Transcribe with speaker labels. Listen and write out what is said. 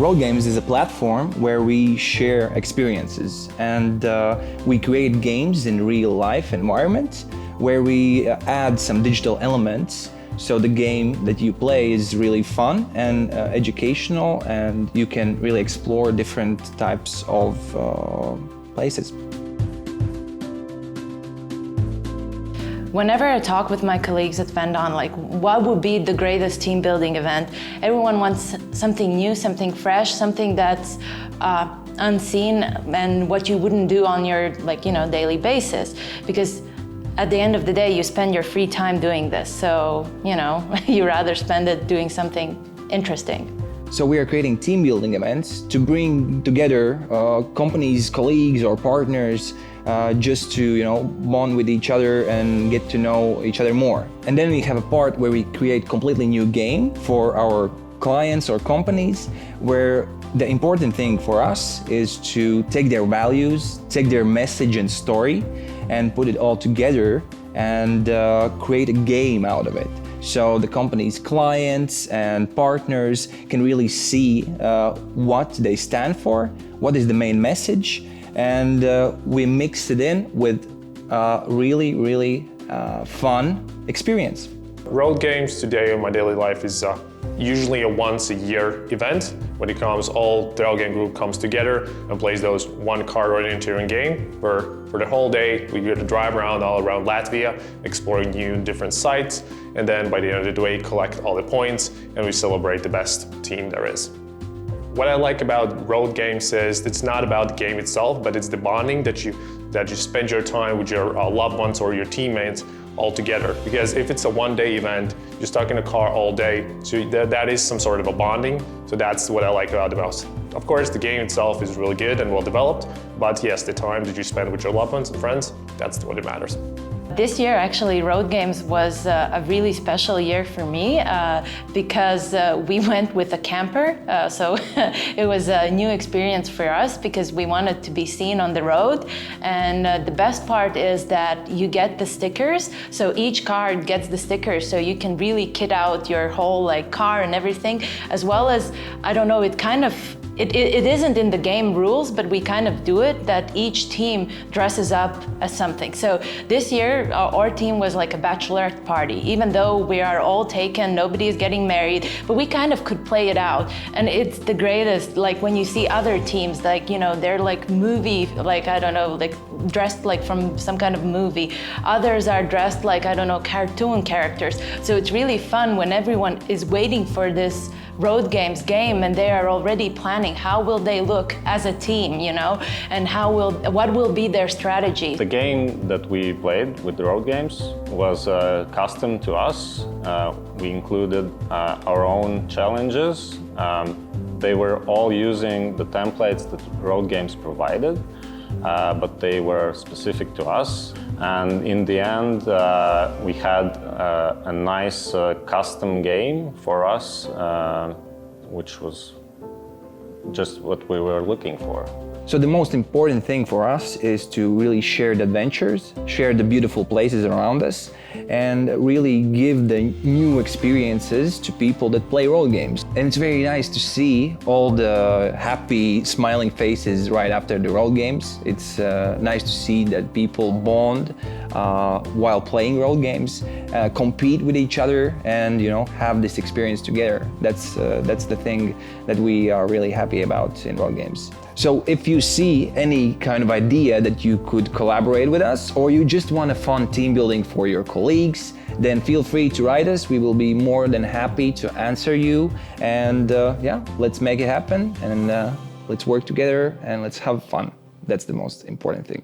Speaker 1: Roadgames is a platform where we share experiences and we create games in real-life environment where we add some digital elements so the game that you play is really fun and educational, and you can really explore different types of places.
Speaker 2: Whenever I talk with my colleagues at Vendon, like what would be the greatest team building event, everyone wants something new, something fresh, something that's unseen and what you wouldn't do on your daily basis. Because at the end of the day, you spend your free time doing this. So, you rather spend it doing something interesting.
Speaker 1: So we are creating team building events to bring together companies, colleagues or partners just to bond with each other and get to know each other more. And then we have a part where we create completely new game for our clients or companies, where the important thing for us is to take their values, take their message and story and put it all together and create a game out of it. So the company's clients and partners can really see what they stand for, what is the main message, and we mix it in with a really fun experience.
Speaker 3: Roadgames today in my daily life is usually a once-a-year event when the Road Game group comes together and plays those one card-oriented game where for the whole day we get to drive around all around Latvia, exploring new different sites, and then by the end of the day collect all the points and we celebrate the best team there is. What I like about Road Games is it's not about the game itself, but it's the bonding that you spend your time with your loved ones or your teammates all together. Because if it's a one-day event, you're stuck in a car all day, so that is some sort of a bonding. So that's what I like about the most. Of course, the game itself is really good and well developed, but yes, the time that you spend with your loved ones and friends, that's what matters.
Speaker 2: This year, actually, Roadgames was a really special year for me because we went with a camper. So it was a new experience for us because we wanted to be seen on the road. And the best part is that you get the stickers. So each card gets the stickers, so you can really kit out your whole car and everything, as well as, I don't know, it isn't in the game rules, but we kind of do it that each team dresses up as something. So this year, our team was like a bachelorette party, even though we are all taken, nobody is getting married, but we kind of could play it out. And it's the greatest, when you see other teams, they're like movie, I don't know, dressed from some kind of movie. Others are dressed I don't know, cartoon characters. So it's really fun when everyone is waiting for this Roadgames game and they are already planning how will they look as a team, and what will be their strategy.
Speaker 4: The game that we played with the Roadgames was custom to us. We included our own challenges. They were all using the templates that Roadgames provided, but they were specific to us. And in the end, we had a nice custom game for us, which was just what we were looking for.
Speaker 1: So the most important thing for us is to really share the adventures, share the beautiful places around us, and really give the new experiences to people that play role games. And it's very nice to see all the happy, smiling faces right after the role games. It's nice to see that people bond while playing role games, compete with each other, and have this experience together. That's the thing that we are really happy about in role games. So if you see any kind of idea that you could collaborate with us, or you just want a fun team building for your colleagues, then feel free to write us. We will be more than happy to answer you. And let's make it happen, and let's work together and let's have fun. That's the most important thing.